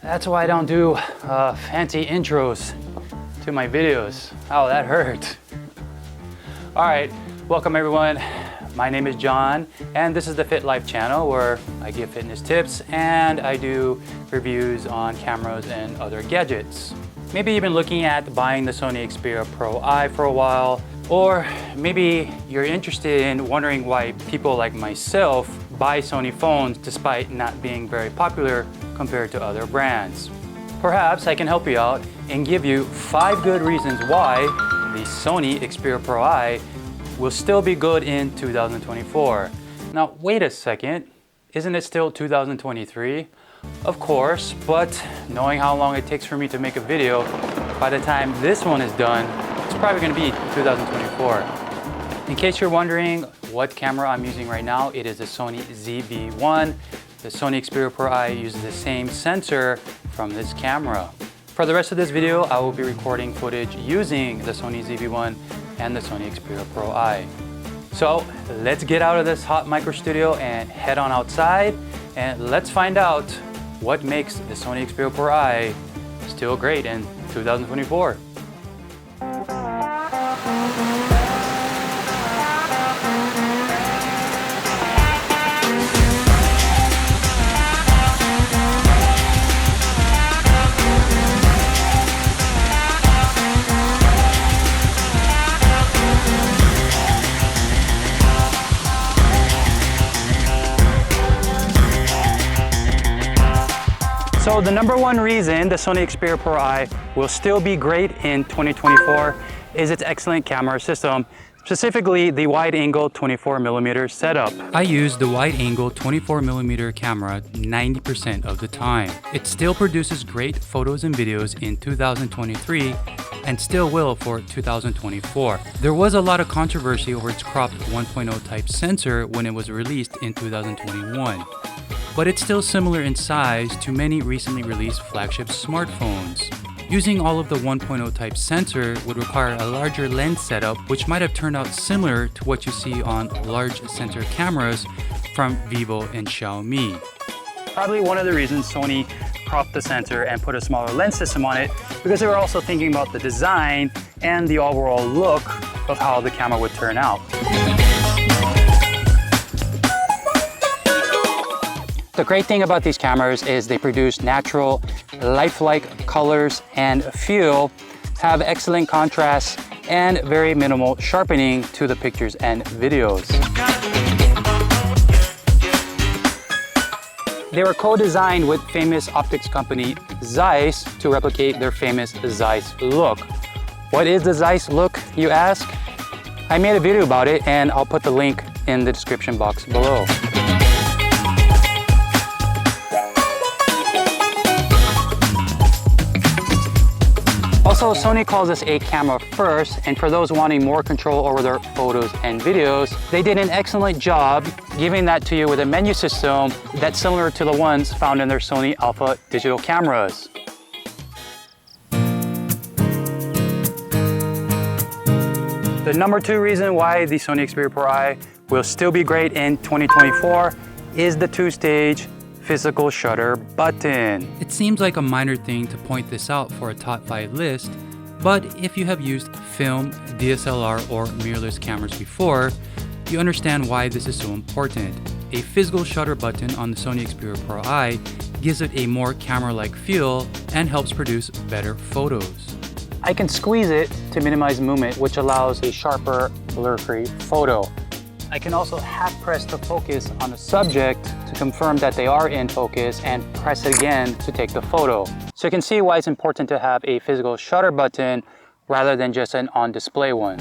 That's why I don't do fancy intros to my videos. Oh, that hurt. All right, welcome everyone. My name is John, and this is the Fit Life channel where I give fitness tips and I do reviews on cameras and other gadgets. Maybe you've been looking at buying the Sony Xperia PRO-I for a while, or maybe you're interested in wondering why people like myself buy Sony phones despite not being very popular compared to other brands. Perhaps I can help you out and give you 5 good reasons why the Sony Xperia PRO-I will still be good in 2024. Now, wait a second, isn't it still 2023? Of course, but knowing how long it takes for me to make a video, by the time this one is done, it's probably gonna be 2024. In case you're wondering what camera I'm using right now, it is the Sony ZV1. The Sony Xperia PRO-I uses the same sensor from this camera. For the rest of this video, I will be recording footage using the Sony ZV1 and the Sony Xperia PRO-I. So let's get out of this hot micro studio and head on outside, and let's find out what makes the Sony Xperia PRO-I still great in 2024. So the number one reason the Sony Xperia PRO-I will still be great in 2024 is its excellent camera system, specifically the wide-angle 24mm setup. I use the wide-angle 24mm camera 90% of the time. It still produces great photos and videos in 2023 and still will for 2024. There was a lot of controversy over its cropped 1.0 type sensor when it was released in 2021. But it's still similar in size to many recently released flagship smartphones. Using all of the 1.0 type sensor would require a larger lens setup, which might have turned out similar to what you see on large sensor cameras from Vivo and Xiaomi. Probably one of the reasons Sony cropped the sensor and put a smaller lens system on it, because they were also thinking about the design and the overall look of how the camera would turn out. The great thing about these cameras is they produce natural, lifelike colors and feel, have excellent contrast, and very minimal sharpening to the pictures and videos. They were co-designed with famous optics company Zeiss to replicate their famous Zeiss look. What is the Zeiss look, you ask? I made a video about it, and I'll put the link in the description box below. Also, Sony calls this a camera first, and for those wanting more control over their photos and videos, they did an excellent job giving that to you with a menu system that's similar to the ones found in their Sony Alpha digital cameras. The number 2 reason why the Sony Xperia PRO-I will still be great in 2024 is the 2-stage physical shutter button. It seems like a minor thing to point this out for a top 5 list, but if you have used film, DSLR, or mirrorless cameras before, you understand why this is so important. A physical shutter button on the Sony Xperia PRO-I gives it a more camera-like feel and helps produce better photos. I can squeeze it to minimize movement, which allows a sharper, blur-free photo. I can also half press the focus on the subject to confirm that they are in focus and press it again to take the photo. So you can see why it's important to have a physical shutter button rather than just an on-display one.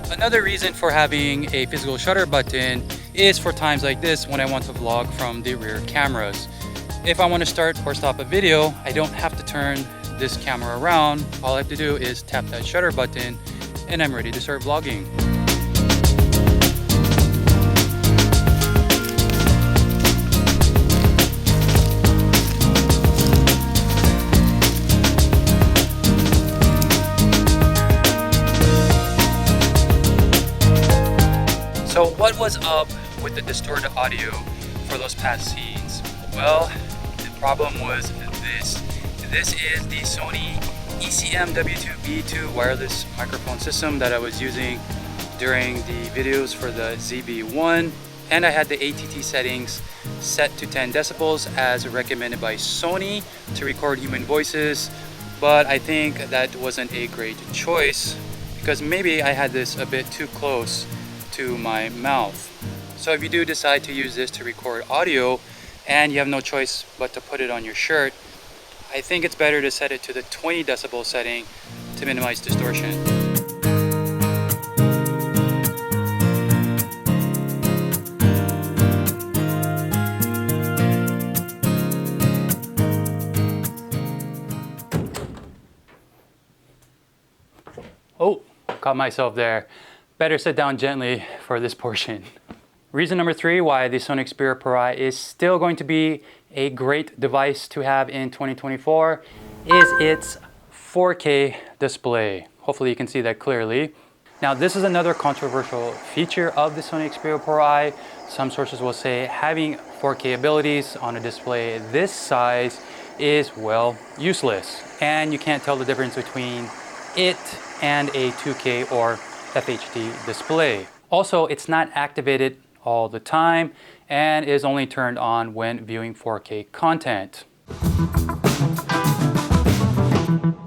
Another reason for having a physical shutter button is for times like this when I want to vlog from the rear cameras. If I want to start or stop a video, I don't have to turn this camera around. All I have to do is tap that shutter button and I'm ready to start vlogging. So what was up with the distorted audio for those past scenes? Well, the problem was this. This is the Sony W2B2 wireless microphone system that I was using during the videos for the ZV1, and I had the ATT settings set to 10 decibels as recommended by Sony to record human voices, but I think that wasn't a great choice because maybe I had this a bit too close to my mouth. So if you do decide to use this to record audio and you have no choice but to put it on your shirt, I think it's better to set it to the 20 decibel setting to minimize distortion. Oh, caught myself there. Better sit down gently for this portion. Reason number 3 why the Sony Xperia PRO-I is still going to be a great device to have in 2024 is its 4K display. Hopefully you can see that clearly. Now this is another controversial feature of the Sony Xperia PRO-I. Some sources will say having 4K abilities on a display this size is, well, useless. And you can't tell the difference between it and a 2K or FHD display. Also, it's not activated all the time and is only turned on when viewing 4K content.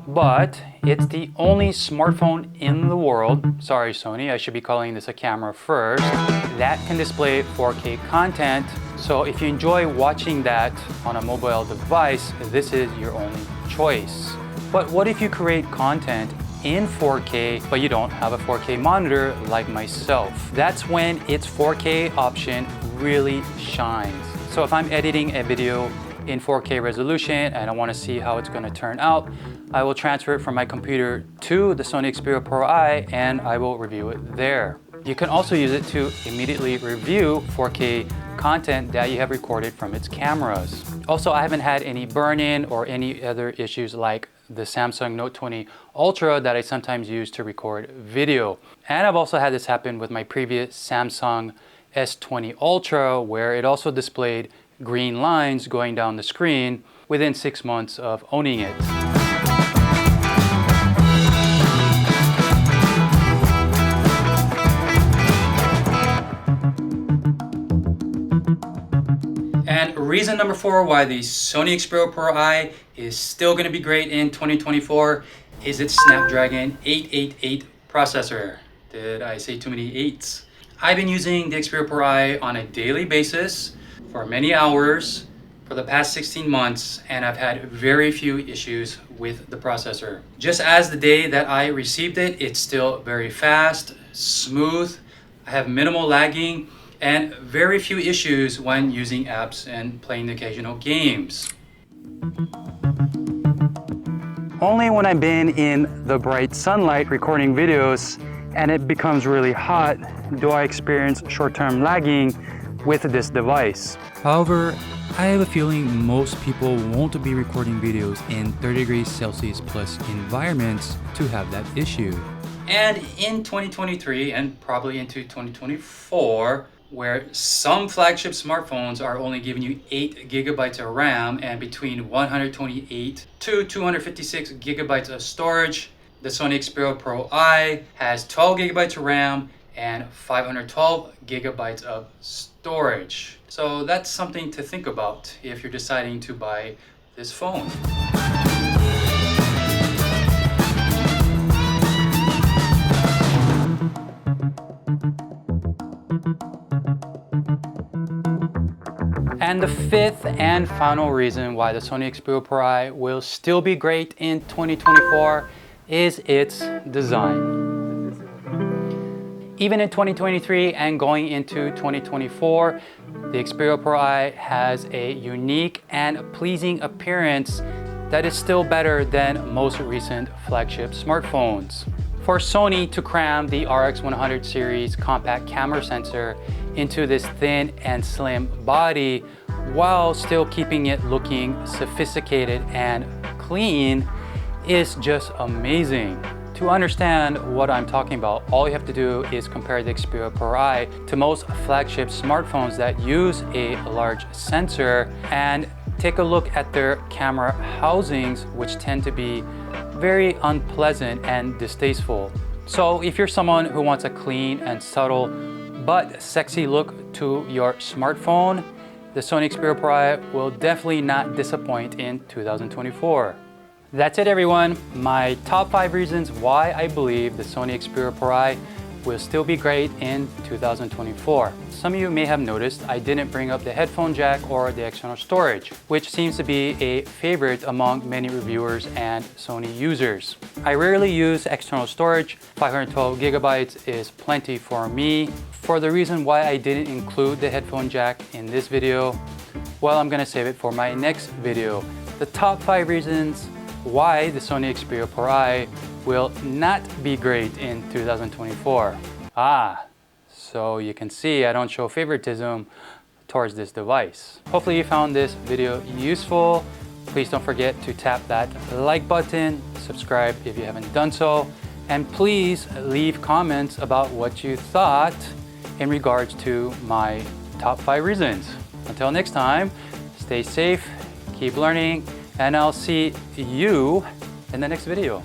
But it's the only smartphone in the world, sorry Sony, I should be calling this a camera first, that can display 4K content. So if you enjoy watching that on a mobile device, this is your only choice. But what if you create content in 4K, but you don't have a 4K monitor like myself? That's when its 4K option really shines. So if I'm editing a video in 4K resolution and I want to see how it's going to turn out, I will transfer it from my computer to the Sony Xperia PRO-I and I will review it there. You can also use it to immediately review 4K content that you have recorded from its cameras. Also, I haven't had any burn-in or any other issues like the Samsung Note 20 Ultra that I sometimes use to record video. And I've also had this happen with my previous Samsung S20 Ultra, where it also displayed green lines going down the screen within 6 months of owning it. And reason number 4 why the Sony Xperia PRO-I is still going to be great in 2024 is its Snapdragon 888 processor. Did I say too many 8s? I've been using the Xperia PRO-I on a daily basis for many hours for the past 16 months, and I've had very few issues with the processor. Just as the day that I received it, it's still very fast, smooth, I have minimal lagging, and very few issues when using apps and playing occasional games. Only when I've been in the bright sunlight recording videos and it becomes really hot do I experience short-term lagging with this device. However, I have a feeling most people won't be recording videos in 30 degrees Celsius plus environments to have that issue. And in 2023 and probably into 2024, where some flagship smartphones are only giving you 8 gigabytes of RAM and between 128 to 256 gigabytes of storage, the Sony Xperia PRO-I has 12 gigabytes of RAM and 512 gigabytes of storage. So that's something to think about if you're deciding to buy this phone. And the 5th and final reason why the Sony Xperia PRO-I will still be great in 2024 is its design. Even in 2023 and going into 2024, the Xperia PRO-I has a unique and pleasing appearance that is still better than most recent flagship smartphones. For Sony to cram the RX100 series compact camera sensor into this thin and slim body while still keeping it looking sophisticated and clean is just amazing. To To understand what I'm talking about, all you have to do is compare the Xperia PRO-I to most flagship smartphones that use a large sensor and take a look at their camera housings, which tend to be very unpleasant and distasteful. So if you're someone who wants a clean and subtle but sexy look to your smartphone, the Sony Xperia PRO-I will definitely not disappoint in 2024. That's it, everyone. My top 5 reasons why I believe the Sony Xperia PRO-I will still be great in 2024. Some of you may have noticed I didn't bring up the headphone jack or the external storage, which seems to be a favorite among many reviewers and Sony users. I rarely use external storage. 512 gigabytes is plenty for me. For the reason why I didn't include the headphone jack in this video, well, I'm gonna save it for my next video. The top 5 reasons why the Sony Xperia PRO-I will not be great in 2024. So you can see I don't show favoritism towards this device. Hopefully you found this video useful. Please don't forget to tap that like button, subscribe if you haven't done so, and please leave comments about what you thought in regards to my top 5 reasons. Until next time, stay safe, keep learning, and I'll see you in the next video.